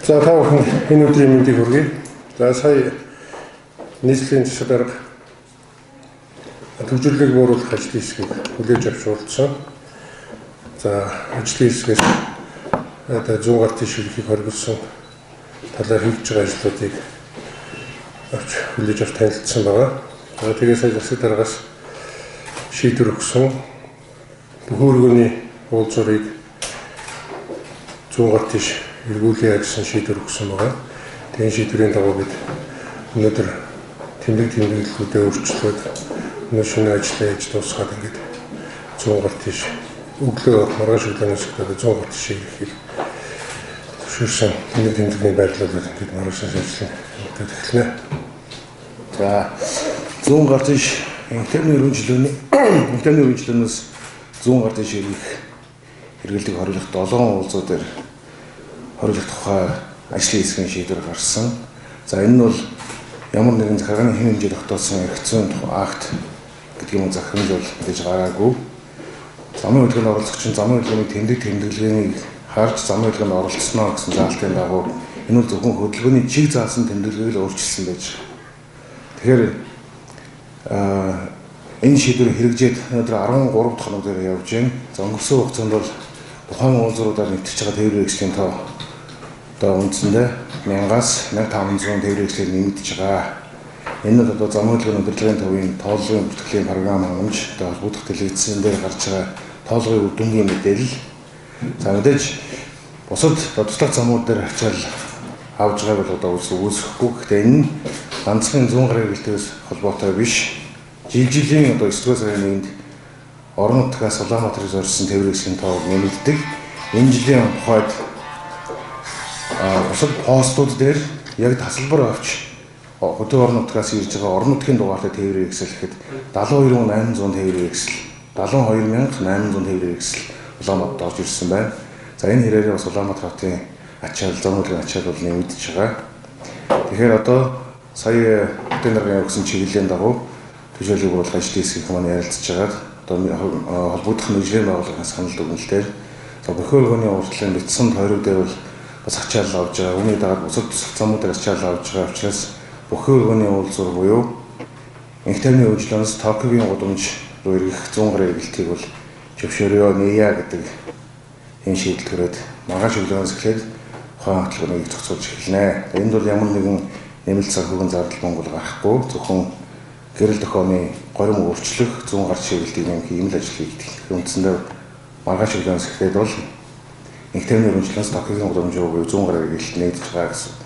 За та бүхэн энэ өдрийн мэндийг хүргэе. За сая нийслэлийн засаг дарга төвжирлийг бууруулах ажлын хэсгийг хүлээж авч уулзсан. За ажлын хэсгээс одоо 100 гаруй тийш хэлхийг хоригдсон талаар хийж байгаа ажлуудыг авч хүлээж авч танилцсан байгаа. За тэгээд сая засаг даргаас шийдвэр өгсөн бүхүүргөний уулзуурыг 100 гаруй тийш эргүүлээ гэсэн шийдвэр өгсөн байгаа. Тэгээд шийдвэрийн дагуу бид өнөөдөр тэмдэглэлүүдээ өөрчлөөд өнөө шинэ ажлаа хийж дуусгаад ингээд 100 гаруй тийш өглөө маргааш өглөөнөөс эхлээд 100 гаруй тийш ирэхийг зөвшөөрсөн тэмдэглэлийн байрлалууд ингээд маргаашаас ажлын мэдээд эхэлнэ. За 100 гаруй тийш интернет үргэлжлэнээс 100 гаруй тийш ирэх хэрэглэдэг хориглох 7 уулзууд дээр хориглох тухай ажлын хэсгийн шийдвэр гарсан. За энэ нь бол ямар нэгэн захиргааны хэм хэмжээ тогтоосон эрх зүйн акт гэдэг юм захирамж бол мэдээж гараагүй. Замын хөдөлгөөнд оролцогч замын хөдөлгөөний тэмдэглэгийг харж замын хөдөлгөөнд оролцсноо гэсэн заалтын дагуу энэ бол зөвхөн хөдөлгөөний чиг заасан тэмдэглэгийг л өөрчилсөн байж байгаа. Тэгэхээр энэ шийдвэр хэрэгжээд өнөөдөр 13 дахь хоног дээр явж байна. За өнгөрсөн хугацаанд бол тухайн уулзруудаар нэвтэрч байгаа тээврийн хэрэгслийн тоо одоо үндсэндээ 1000-аас 1500 тээврийн хэрэгслээр нэмэгдэж байгаа. Энэ нь одоо замын хөдөлгөөний удирдлагын төвийн тооллогын бүртгэлийн програм хангамж одоо холбогдох телевизэн дээр гарч байгаа тоолгын үр дүнгийн мэдээлэл. За мэдээж бусад туслах замууд дээр ачаал авж байгааг бол одоо үүсэхгүй. Гэхдээ энэ нь ганцхан 100 гаруй хэрэглэлтээс холбоотой биш. Жилийн одоо 9 сарын 1-нд орон нутгаас Улаанбаатарыг зорьсон тээврийн хэрэгслийн тоо нэмэгддэг. Энэ жилийн тухайд бусад постууд дээр яг тасалбар авч хөдөө орон нутгаас ирж байгаа орон нутгийн дугаартай тээврийн хэрэгсэл гэхэд 72800 тээврийн хэрэгсэл 72800 тээврийн хэрэгсэл Улаанбаатарт орж ирсэн байна. За энэ хэрээр бас Улаанбаатар хотын ачаал зам хөдөлгөөний ачаал бол нэмэгдэж байгаа. Тэгэхээр одоо сая хотын даргын өгсөн чиглэлийн дагуу төжөөлөг бол ажлын хэсгийнх маань ярилцж байгаад одоо холбогдох мэргэжлийн байгууллагаас санал дүгнэлтээр за бохиргооны урлагийн бэлдсэн тойрог дээр бол бас ачаал авж байгаа. Үүний дагаад бусад замуудаар ачаал авж байгаа учраас бохиргооны уулзуур буюу инх тайвны үйлчлэнээс Токиогийн гудамж руу ирэх 100 гаруй эргэлтийг бол зөвшөөрөө нээе гэдэг энэ шийдэл төрөөд маргааш өглөөнөөс эхлээд ухаан хөтөлбөрийг зохицуулж эхэлнэ. Энд бол ямар нэгэн нэмэлт санхүүгийн зардал Монгол гарахгүй зөвхөн гэрэл тохионы горим өөрчлөх 100 гаруй шийдэлтийг нэмэх ийм л ажил хийгдэх. Үндсэндээ маргааш өглөөнөөс эхлээд бол инх тайвны үйлчлэнээс Токиогийн гудамж руу 100 гаруй эргэлт нээж байгаа гэсэн